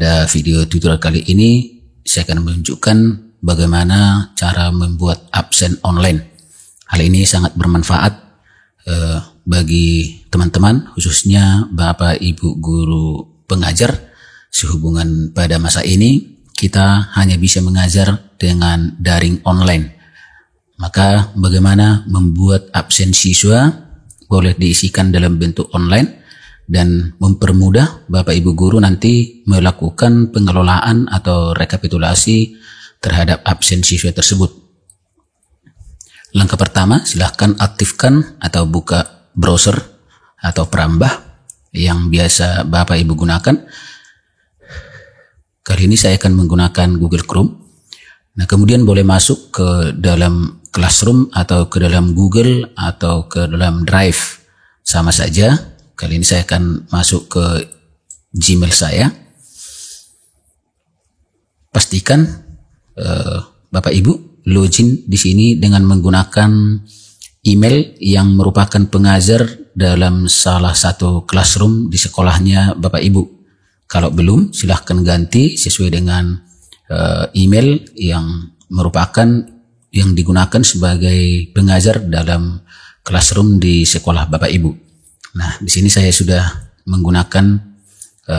Pada video tutorial kali ini saya akan menunjukkan bagaimana cara membuat absen online. Hal ini sangat bermanfaat bagi teman-teman, khususnya Bapak Ibu guru pengajar, sehubungan pada masa ini kita hanya bisa mengajar dengan daring online. Maka bagaimana membuat absen siswa boleh diisikan dalam bentuk online dan mempermudah Bapak Ibu guru nanti melakukan pengelolaan atau rekapitulasi terhadap absen siswa tersebut. Langkah pertama, silahkan aktifkan atau buka browser atau perambah yang biasa Bapak Ibu gunakan. Kali ini saya akan menggunakan Google Chrome. Nah, kemudian boleh masuk ke dalam Classroom atau ke dalam Google atau ke dalam Drive. Sama saja. Kali ini saya akan masuk ke Gmail saya. Pastikan Bapak Ibu login di sini dengan menggunakan email yang merupakan pengajar dalam salah satu classroom di sekolahnya Bapak Ibu. Kalau belum, silahkan ganti sesuai dengan email yang merupakan yang digunakan sebagai pengajar dalam classroom di sekolah Bapak Ibu. Nah, di sini saya sudah menggunakan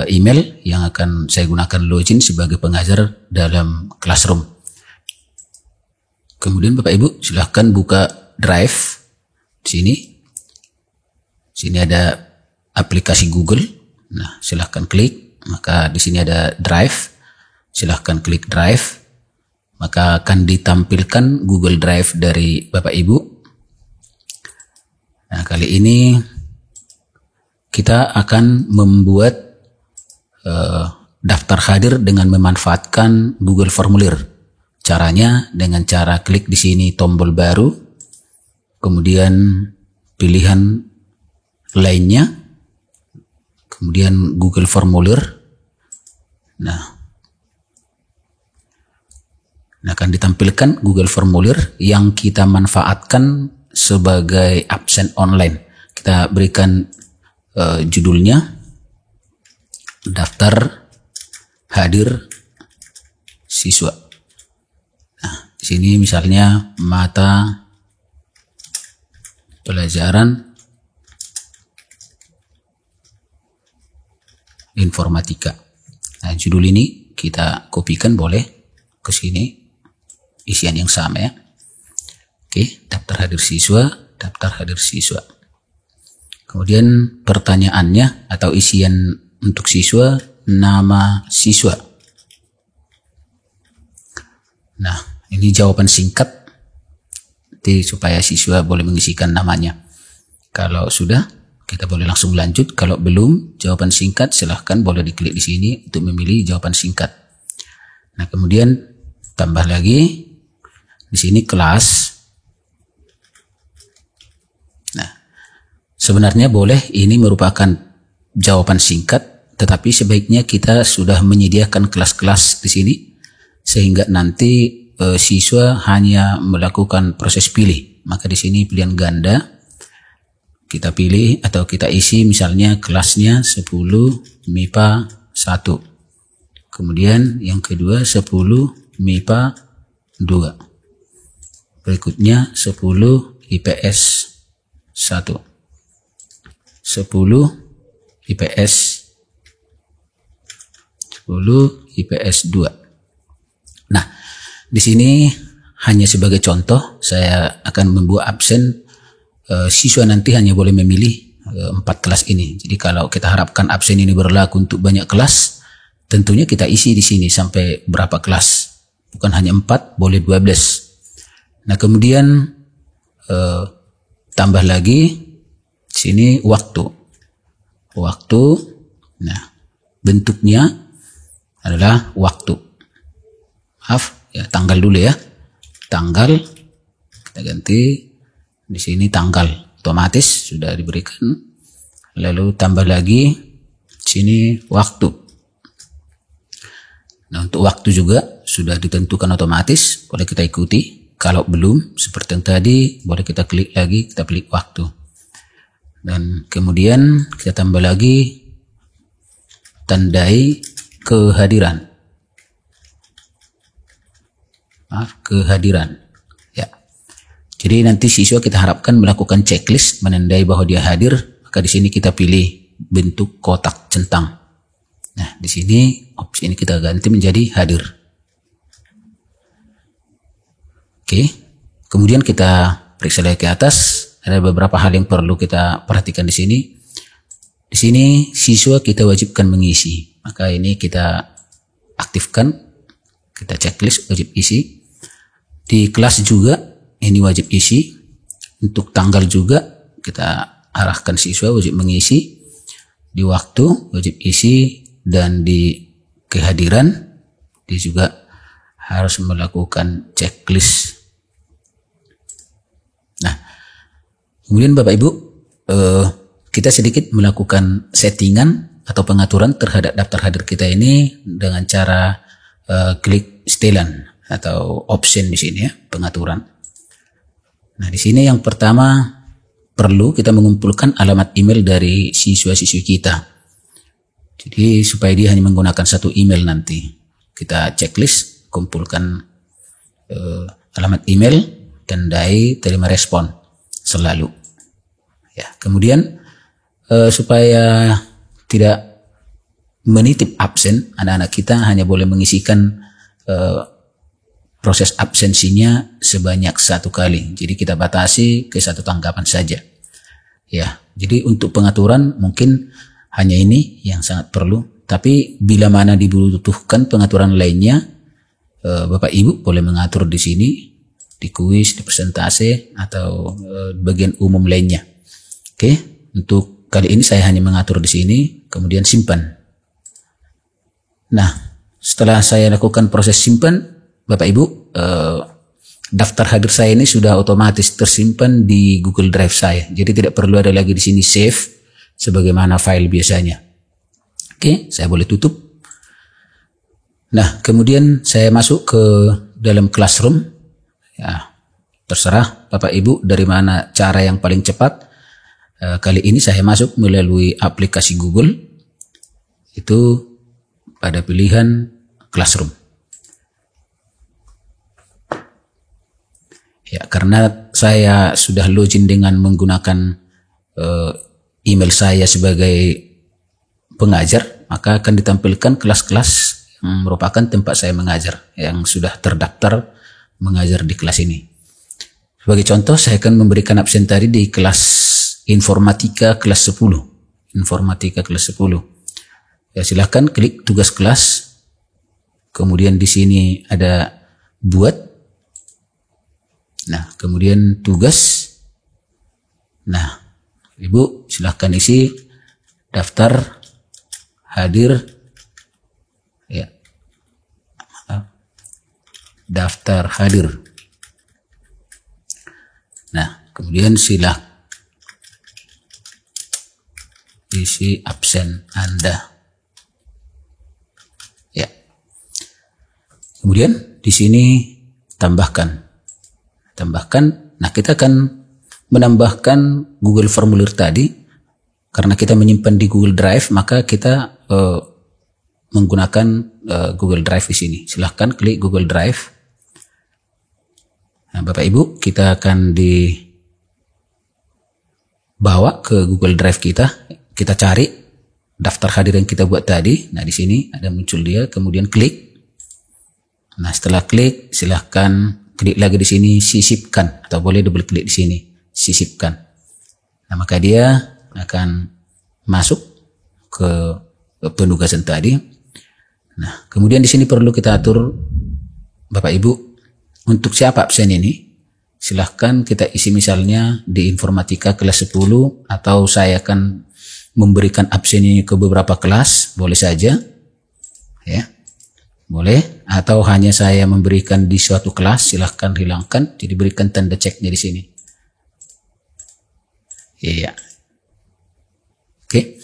email yang akan saya gunakan login sebagai pengajar dalam classroom. Kemudian Bapak Ibu silahkan buka Drive. Di sini ada aplikasi Google. Nah, silahkan klik. Maka di sini ada Drive. Silahkan klik Drive. Maka akan ditampilkan Google Drive dari Bapak Ibu. Nah, kali ini kita akan membuat daftar hadir dengan memanfaatkan Google Formulir. Caranya dengan cara klik di sini tombol baru, kemudian pilihan lainnya, kemudian Google Formulir. Nah, akan ditampilkan Google Formulir yang kita manfaatkan sebagai absen online. Kita berikan judulnya daftar hadir siswa. Nah, di sini misalnya mata pelajaran informatika. Nah, judul ini kita kopikan boleh ke sini, isian yang sama ya. Oke, daftar hadir siswa, daftar hadir siswa. Kemudian pertanyaannya atau isian untuk siswa, nama siswa. Nah, ini jawaban singkat supaya siswa boleh mengisikan namanya. Kalau sudah, kita boleh langsung lanjut. Kalau belum, jawaban singkat silahkan boleh diklik di sini untuk memilih jawaban singkat. Nah, kemudian tambah lagi di sini kelas. Sebenarnya boleh ini merupakan jawaban singkat, tetapi sebaiknya kita sudah menyediakan kelas-kelas di sini sehingga nanti siswa hanya melakukan proses pilih. Maka di sini pilihan ganda kita pilih atau kita isi misalnya kelasnya 10 MIPA 1. Kemudian yang kedua 10 MIPA 2. Berikutnya 10 IPS 1. 10 IPS 2. Nah, di sini hanya sebagai contoh saya akan membuat absen siswa nanti hanya boleh memilih 4 kelas ini. Jadi kalau kita harapkan absen ini berlaku untuk banyak kelas, tentunya kita isi di sini sampai berapa kelas. Bukan hanya 4, boleh 12. Nah, kemudian tambah lagi sini waktu. Nah, bentuknya adalah waktu. Maaf, ya tanggal dulu ya. Tanggal kita ganti di sini tanggal. Otomatis sudah diberikan. Lalu tambah lagi sini waktu. Nah, untuk waktu juga sudah ditentukan otomatis, boleh kita ikuti. Kalau belum, seperti yang tadi, boleh kita klik lagi, kita klik waktu. Dan kemudian kita tambah lagi tandai kehadiran. Kehadiran. Ya. Jadi nanti siswa kita harapkan melakukan checklist menandai bahwa dia hadir, maka di sini kita pilih bentuk kotak centang. Nah, di sini opsi ini kita ganti menjadi hadir. Oke. Kemudian kita periksa lagi ke atas, ada beberapa hal yang perlu kita perhatikan di sini. Di sini siswa kita wajibkan mengisi. Maka ini kita aktifkan, kita checklist wajib isi. Di kelas juga ini wajib isi. Untuk tanggal juga kita arahkan siswa wajib mengisi. Di waktu wajib isi, dan di kehadiran dia juga harus melakukan checklist. Nah, kemudian Bapak Ibu, kita sedikit melakukan settingan atau pengaturan terhadap daftar hadir kita ini dengan cara klik setelan atau option di sini ya, pengaturan. Nah, di sini yang pertama perlu kita mengumpulkan alamat email dari siswa-siswi kita. Jadi supaya dia hanya menggunakan satu email nanti. Kita checklist, kumpulkan alamat email, tandai terima respon selalu. Ya, kemudian supaya tidak menitip absen, anak-anak kita hanya boleh mengisikan proses absensinya sebanyak 1 kali. Jadi kita batasi ke 1 tanggapan saja. Ya, jadi untuk pengaturan mungkin hanya ini yang sangat perlu. Tapi bila mana dibutuhkan pengaturan lainnya, Bapak Ibu boleh mengatur di sini, di kuis, di persentase, atau bagian umum lainnya. Oke, untuk kali ini saya hanya mengatur di sini, kemudian simpan. Nah, setelah saya lakukan proses simpan, Bapak Ibu, daftar hadir saya ini sudah otomatis tersimpan di Google Drive saya. Jadi tidak perlu ada lagi di sini save sebagaimana file biasanya. Oke, saya boleh tutup. Nah, kemudian saya masuk ke dalam Classroom. Ya, terserah Bapak Ibu dari mana cara yang paling cepat. Kali ini saya masuk melalui aplikasi Google. Itu pada pilihan Classroom. Ya, karena saya sudah login dengan menggunakan email saya sebagai pengajar, maka akan ditampilkan kelas-kelas yang merupakan tempat saya mengajar, yang sudah terdaftar mengajar di kelas ini. Sebagai contoh, saya akan memberikan absen tadi di kelas informatika kelas 10. Informatika kelas 10. Ya, silahkan klik tugas kelas. Kemudian di sini ada buat. Nah, kemudian tugas. Nah, Ibu silahkan isi daftar hadir, ya, daftar hadir. Nah, kemudian silahkan isi absen Anda. Ya. Kemudian di sini tambahkan. Nah, kita akan menambahkan Google Formulir tadi. Karena kita menyimpan di Google Drive, maka kita menggunakan Google Drive di sini. Silahkan klik Google Drive. Nah, Bapak Ibu, kita akan dibawa ke Google Drive kita. Kita cari daftar hadir yang kita buat tadi. Nah, di sini ada muncul dia, kemudian klik. Nah, setelah klik, silahkan klik lagi di sini sisipkan, atau boleh double klik di sini sisipkan. Nah, maka dia akan masuk ke penugasan tadi. Nah, kemudian di sini perlu kita atur, Bapak Ibu, untuk siapa absen ini. Silahkan kita isi misalnya di informatika kelas 10, atau saya akan memberikan absen ini ke beberapa kelas, boleh saja, ya, boleh. Atau hanya saya memberikan di suatu kelas, silahkan hilangkan, jadi berikan tanda ceknya di sini. Iya. Oke.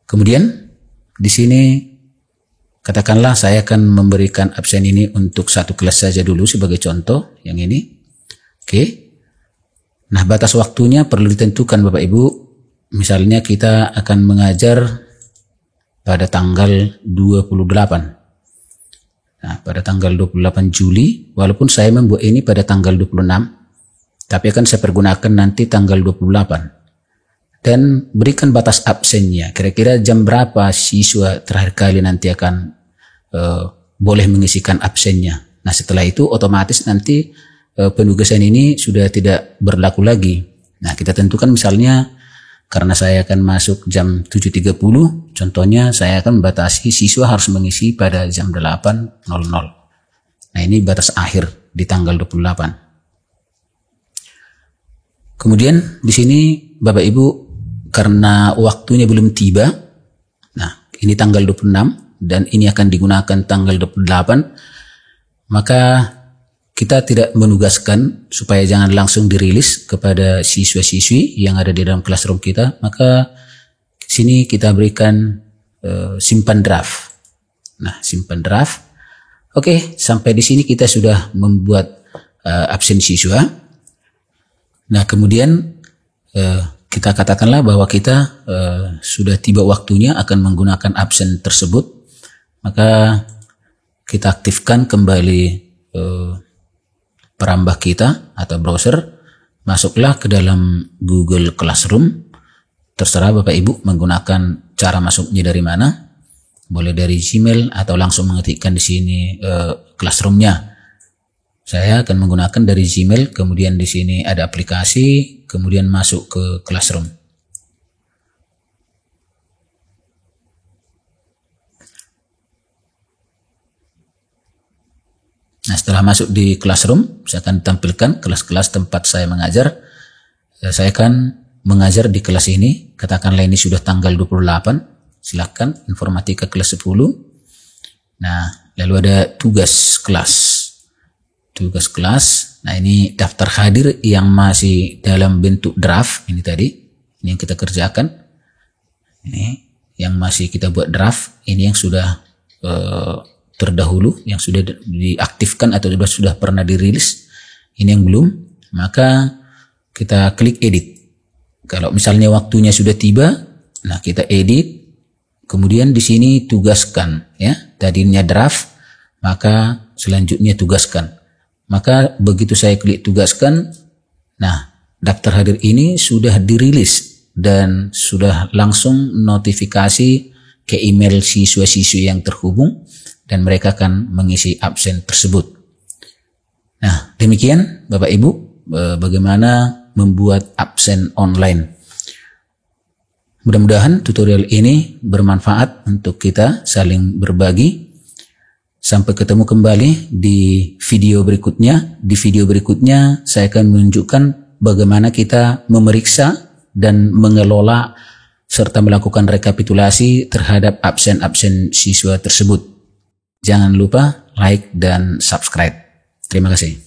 Kemudian di sini katakanlah saya akan memberikan absen ini untuk satu kelas saja dulu sebagai contoh, yang ini. Oke. Nah, batas waktunya perlu ditentukan Bapak Ibu. Misalnya kita akan mengajar pada tanggal 28. Nah, pada tanggal 28 Juli, walaupun saya membuat ini pada tanggal 26, tapi akan saya pergunakan nanti tanggal 28. Dan berikan batas absennya, kira-kira jam berapa siswa terakhir kali nanti akan boleh mengisikan absennya. Nah, setelah itu otomatis nanti penugasan ini sudah tidak berlaku lagi. Nah, kita tentukan misalnya karena saya akan masuk jam 7.30, contohnya saya akan membatasi siswa harus mengisi pada jam 8.00. Nah, ini batas akhir di tanggal 28. Kemudian di sini Bapak Ibu, karena waktunya belum tiba, nah ini tanggal 26 dan ini akan digunakan tanggal 28, maka kita tidak menugaskan supaya jangan langsung dirilis kepada siswa-siswi yang ada di dalam classroom kita, maka sini kita berikan simpan draft. Nah, simpan draft. Oke, sampai di sini kita sudah membuat absen siswa. Nah, kemudian kita katakanlah bahwa kita sudah tiba waktunya akan menggunakan absen tersebut, maka kita aktifkan kembali perambah kita atau browser, masuklah ke dalam Google Classroom. Terserah Bapak Ibu menggunakan cara masuknya dari mana, boleh dari Gmail atau langsung mengetikkan di sini Classroom-nya. Saya akan menggunakan dari Gmail, kemudian di sini ada aplikasi, kemudian masuk ke Classroom. Nah, setelah masuk di Classroom, saya akan tampilkan kelas-kelas tempat saya mengajar. Saya akan mengajar di kelas ini, katakanlah ini sudah tanggal 28, silakan informatika kelas 10. Nah, lalu ada tugas kelas. Tugas kelas, nah ini daftar hadir yang masih dalam bentuk draft, ini tadi, ini yang kita kerjakan. Ini yang masih kita buat draft, ini yang sudah terdahulu, yang sudah diaktifkan atau sudah pernah dirilis. Ini yang belum, maka kita klik edit. Kalau misalnya waktunya sudah tiba, nah kita edit, kemudian di sini tugaskan, ya, tadinya draft, maka selanjutnya tugaskan. Maka begitu saya klik tugaskan, nah daftar hadir ini sudah dirilis dan sudah langsung notifikasi ke email siswa-siswi yang terhubung, dan mereka akan mengisi absen tersebut. Nah, demikian Bapak Ibu bagaimana membuat absen online. Mudah-mudahan tutorial ini bermanfaat untuk kita saling berbagi. Sampai ketemu kembali di video berikutnya. Di video berikutnya saya akan menunjukkan bagaimana kita memeriksa dan mengelola serta melakukan rekapitulasi terhadap absen-absen siswa tersebut. Jangan lupa like dan subscribe. Terima kasih.